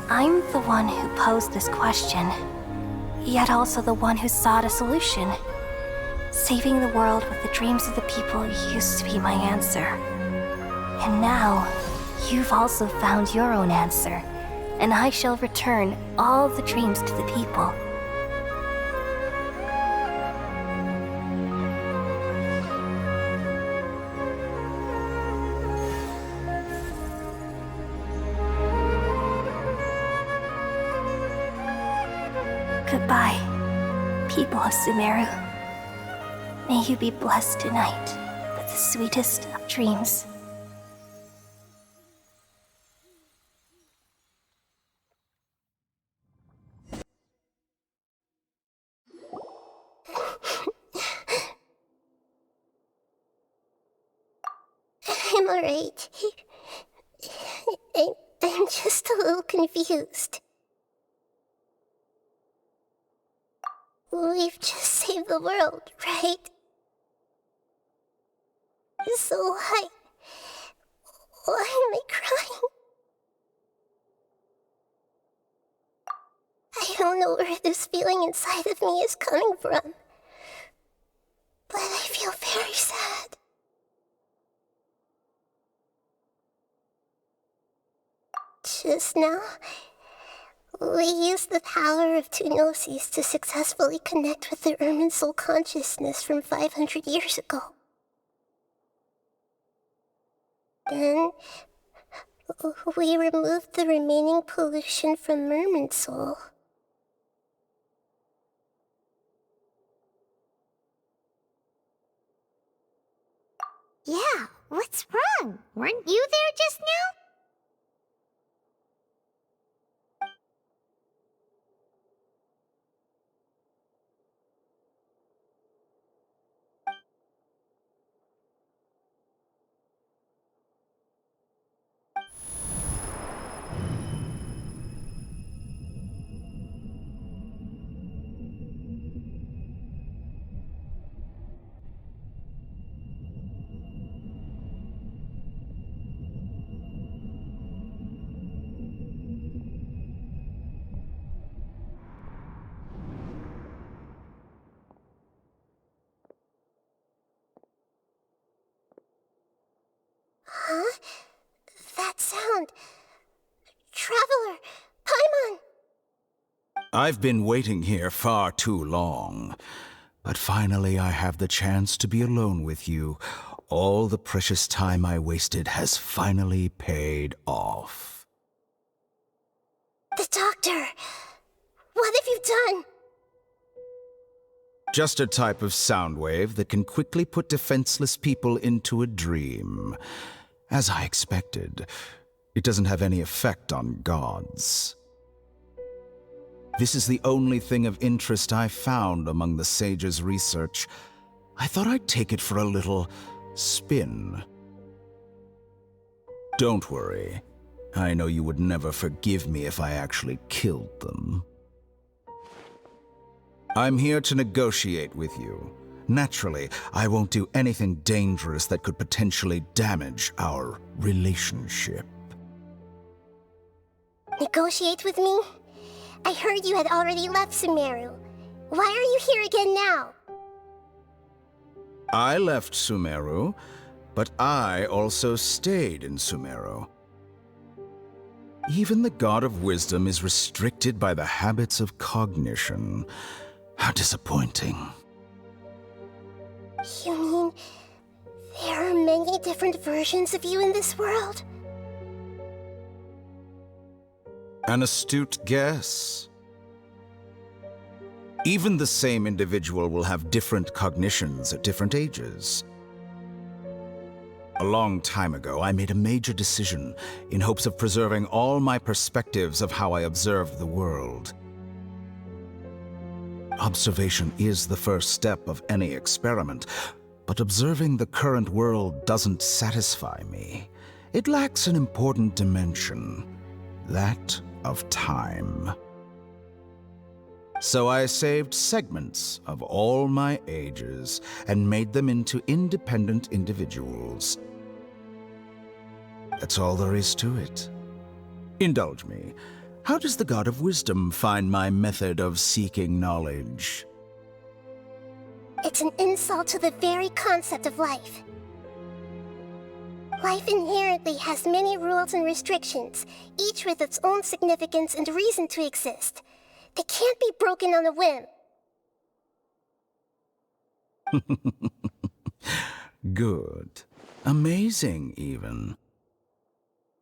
I'm the one who posed this question, yet also the one who sought a solution. Saving the world with the dreams of the people used to be my answer. And now, you've also found your own answer, and I shall return all the dreams to the people. Goodbye, people of Sumeru. May you be blessed tonight with the sweetest of dreams. I'm alright. I'm just a little confused. We've just saved the world, right? So why am I crying? I don't know where this feeling inside of me is coming from, but I feel very sad. Just now, we used the power of two gnosis to successfully connect with the Ermin soul consciousness from 500 years ago. Then, we removed the remaining pollution from Merman soul. Yeah, what's wrong? Weren't you there just now? Huh? That sound. Traveler! Paimon! I've been waiting here far too long. But finally I have the chance to be alone with you. All the precious time I wasted has finally paid off. The doctor! What have you done? Just a type of sound wave that can quickly put defenseless people into a dream. As I expected, it doesn't have any effect on gods. This is the only thing of interest I found among the sage's research. I thought I'd take it for a little spin. Don't worry. I know you would never forgive me if I actually killed them. I'm here to negotiate with you. Naturally, I won't do anything dangerous that could potentially damage our relationship. Negotiate with me? I heard you had already left Sumeru. Why are you here again now? I left Sumeru, but I also stayed in Sumeru. Even the God of Wisdom is restricted by the habits of cognition. How disappointing. You mean there are many different versions of you in this world? An astute guess. Even the same individual will have different cognitions at different ages. A long time ago, I made a major decision in hopes of preserving all my perspectives of how I observed the world. Observation is the first step of any experiment, but observing the current world doesn't satisfy me. It lacks an important dimension, that of time. So I saved segments of all my ages and made them into independent individuals. That's all there is to it. Indulge me. How does the God of Wisdom find my method of seeking knowledge? It's an insult to the very concept of life. Life inherently has many rules and restrictions, each with its own significance and reason to exist. They can't be broken on a whim. Good. Amazing, even.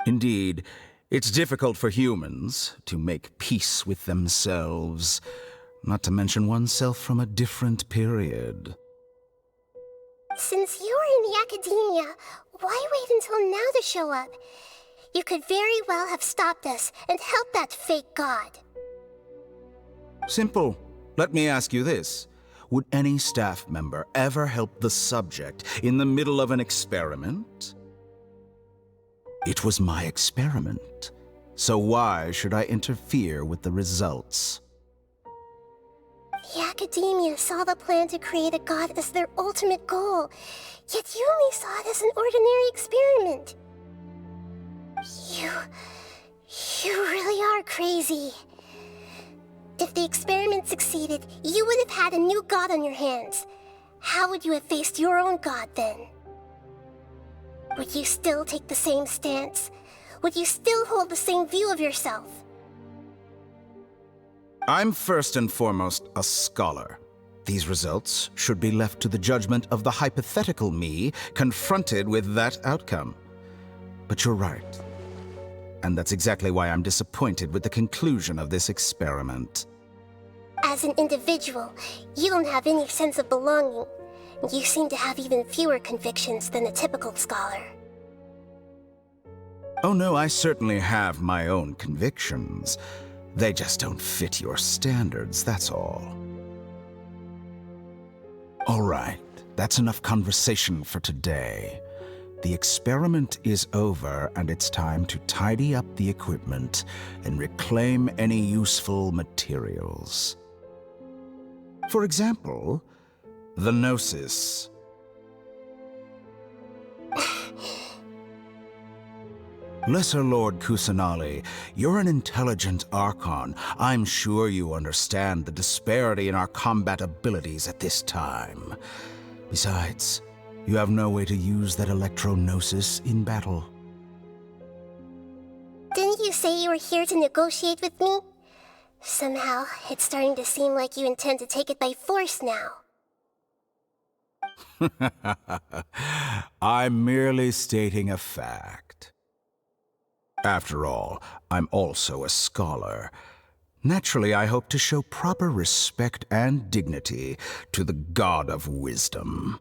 Indeed, it's difficult for humans to make peace with themselves, not to mention oneself from a different period. Since you're in the academia, why wait until now to show up? You could very well have stopped us and helped that fake god. Simple. Let me ask you this. Would any staff member ever help the subject in the middle of an experiment? It was my experiment, so why should I interfere with the results? The academia saw the plan to create a god as their ultimate goal, yet you only saw it as an ordinary experiment. You really are crazy. If the experiment succeeded, you would have had a new god on your hands. How would you have faced your own god then? Would you still take the same stance? Would you still hold the same view of yourself? I'm first and foremost a scholar. These results should be left to the judgment of the hypothetical me confronted with that outcome. But you're right. And that's exactly why I'm disappointed with the conclusion of this experiment. As an individual, you don't have any sense of belonging. You seem to have even fewer convictions than a typical scholar. Oh no, I certainly have my own convictions. They just don't fit your standards, that's all. All right, that's enough conversation for today. The experiment is over, and it's time to tidy up the equipment and reclaim any useful materials. For example, the Gnosis. Lesser Lord Kusanali, you're an intelligent Archon. I'm sure you understand the disparity in our combat abilities at this time. Besides, you have no way to use that Electro-Gnosis in battle. Didn't you say you were here to negotiate with me? Somehow, it's starting to seem like you intend to take it by force now. I'm merely stating a fact. After all, I'm also a scholar. Naturally, I hope to show proper respect and dignity to the God of Wisdom.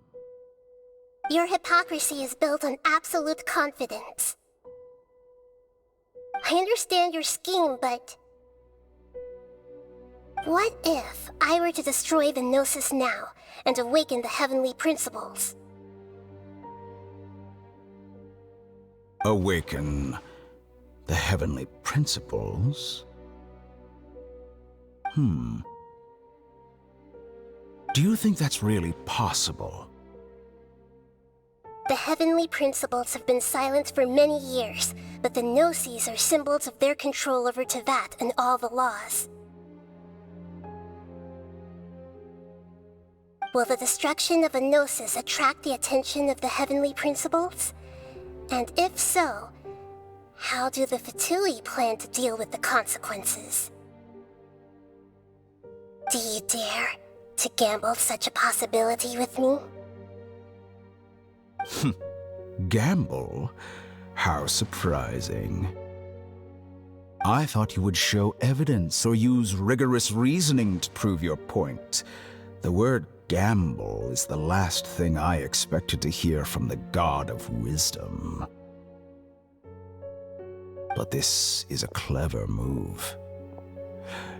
Your hypocrisy is built on absolute confidence. I understand your scheme, but... what if I were to destroy the Gnosis now and awaken the heavenly principles? Awaken the heavenly principles? Do you think that's really possible? The heavenly principles have been silent for many years, but the Gnosis are symbols of their control over Teyvat and all the laws. Will the destruction of a Gnosis attract the attention of the heavenly principles? And if so, how do the Fatui plan to deal with the consequences? Do you dare to gamble such a possibility with me? Gamble? How surprising. I thought you would show evidence or use rigorous reasoning to prove your point. The word gamble is the last thing I expected to hear from the God of wisdom. But this is a clever move.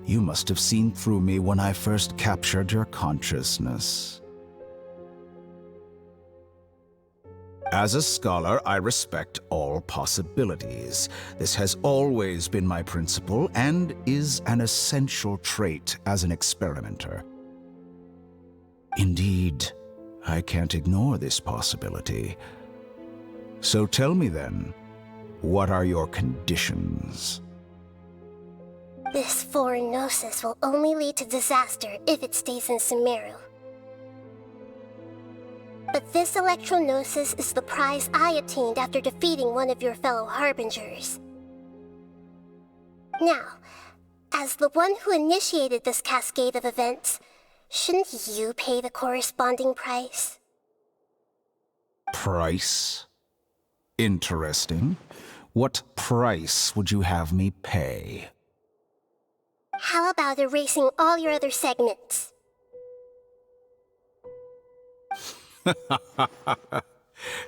You must have seen through me when I first captured your consciousness. As a scholar, I respect all possibilities. This has always been my principle and is an essential trait as an experimenter. Indeed, I can't ignore this possibility. So tell me then, what are your conditions? This foreign Gnosis will only lead to disaster if it stays in Sumeru. But this Electro-Gnosis is the prize I obtained after defeating one of your fellow Harbingers. Now, as the one who initiated this cascade of events, shouldn't you pay the corresponding price? Price? Interesting. What price would you have me pay? How about erasing all your other segments?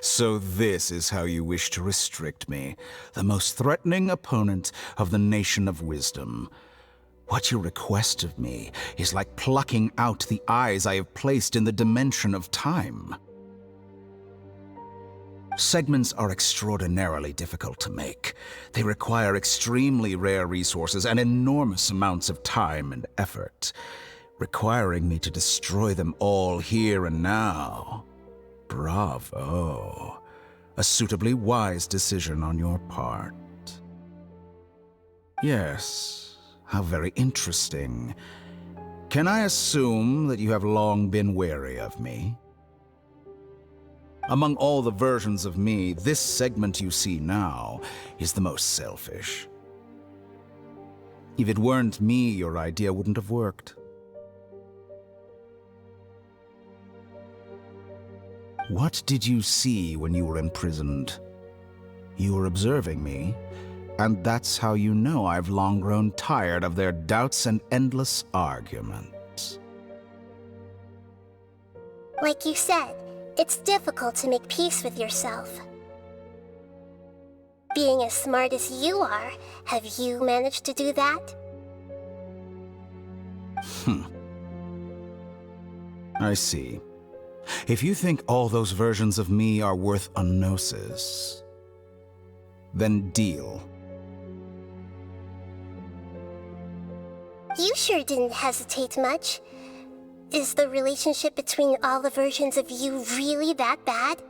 So this is how you wish to restrict me, the most threatening opponent of the Nation of Wisdom. What you request of me is like plucking out the eyes I have placed in the dimension of time. Segments are extraordinarily difficult to make. They require extremely rare resources and enormous amounts of time and effort, requiring me to destroy them all here and now. Bravo. A suitably wise decision on your part. Yes, how very interesting. Can I assume that you have long been wary of me? Among all the versions of me, this segment you see now is the most selfish. If it weren't me, your idea wouldn't have worked. What did you see when you were imprisoned? You were observing me, and that's how you know I've long grown tired of their doubts and endless arguments. Like you said, it's difficult to make peace with yourself. Being as smart as you are, have you managed to do that? I see. If you think all those versions of me are worth a gnosis, then deal. You sure didn't hesitate much. Is the relationship between all the versions of you really that bad?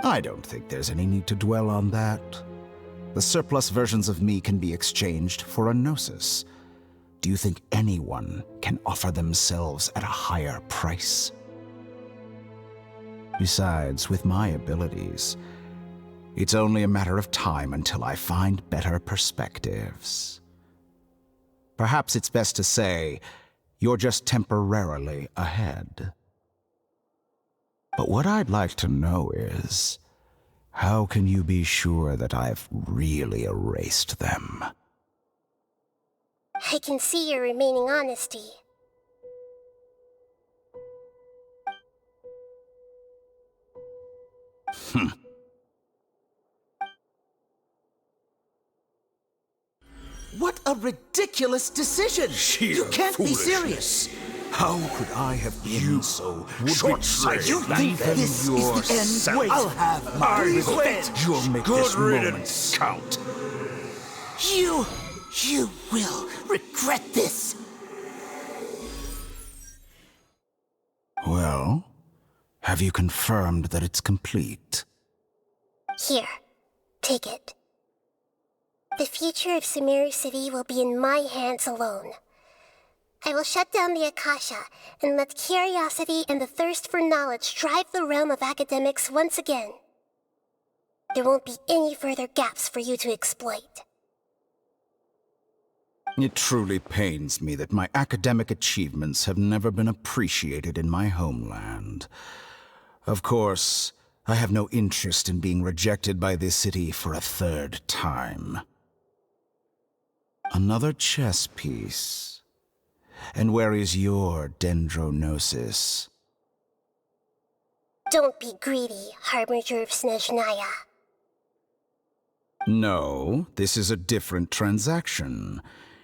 I don't think there's any need to dwell on that. The surplus versions of me can be exchanged for a gnosis. Do you think anyone can offer themselves at a higher price? Besides, with my abilities, it's only a matter of time until I find better perspectives. Perhaps it's best to say, you're just temporarily ahead. But what I'd like to know is, how can you be sure that I've really erased them? I can see your remaining honesty. What a ridiculous decision! You can't be serious! How could I have been so short-sighted? You think this is the end? Wait, I'll have my revenge! You'll make this moment count. You will regret this! Well, Have you confirmed that it's complete? Here, take it. The future of Sumeru City will be in my hands alone. I will shut down the Akasha and let curiosity and the thirst for knowledge drive the realm of academics once again. There won't be any further gaps for you to exploit. It truly pains me that my academic achievements have never been appreciated in my homeland. Of course, I have no interest in being rejected by this city for a third time. Another chess piece. And where is your dendronosis? Don't be greedy, Harbinger of Snezhnaya. No, this is a different transaction.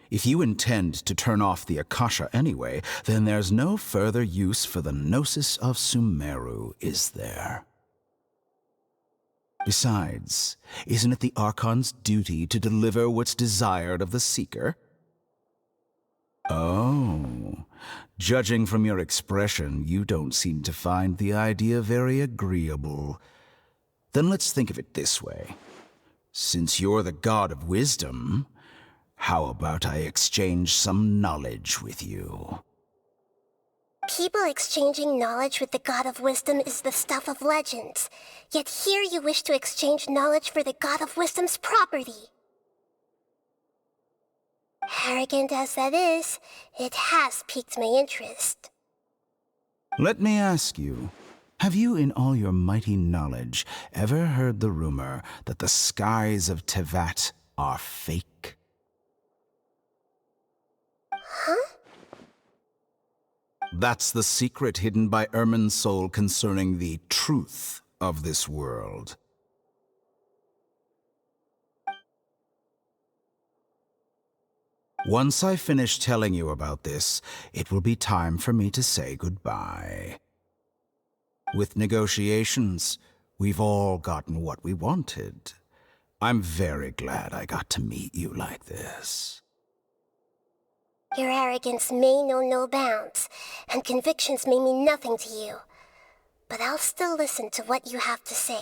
If you intend to turn off the Akasha anyway, then there's no further use for the Gnosis of Sumeru, is there? Besides, isn't it the Archon's duty to deliver what's desired of the Seeker? Oh, judging from your expression, you don't seem to find the idea very agreeable. Then let's think of it this way. Since you're the god of wisdom, how about I exchange some knowledge with you? People exchanging knowledge with the god of wisdom is the stuff of legends. Yet here you wish to exchange knowledge for the god of wisdom's property. Arrogant as that is, it has piqued my interest. Let me ask you, have you in all your mighty knowledge ever heard the rumor that the skies of Tevat are fake? Huh? That's the secret hidden by Ermin's soul concerning the truth of this world. Once I finish telling you about this, it will be time for me to say goodbye. With negotiations, we've all gotten what we wanted. I'm very glad I got to meet you like this. Your arrogance may know no bounds, and convictions may mean nothing to you. But I'll still listen to what you have to say.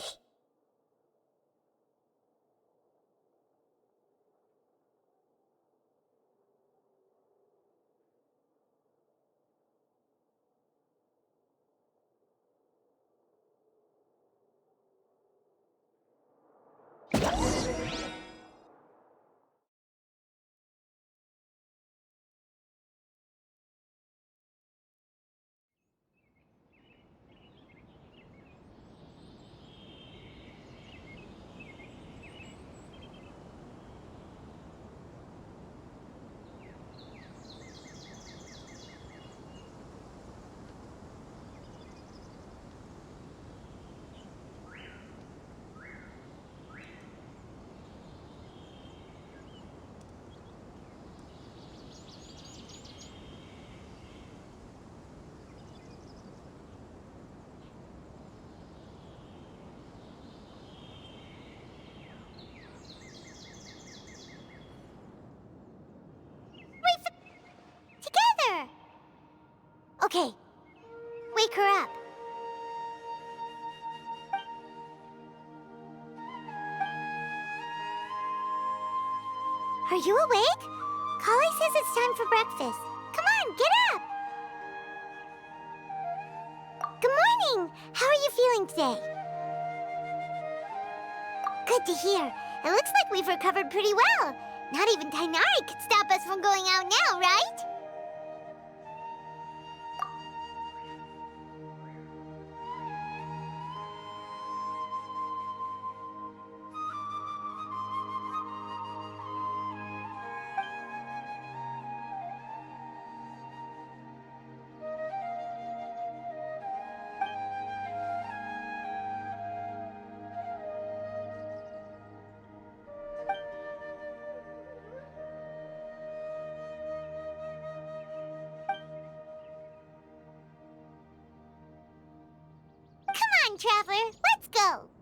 Okay, wake her up. Are you awake? Kali says it's time for breakfast. Come on, get up! Good morning! How are you feeling today? Good to hear. It looks like we've recovered pretty well. Not even Tainari could stop us from going out now, right? Traveler, let's go!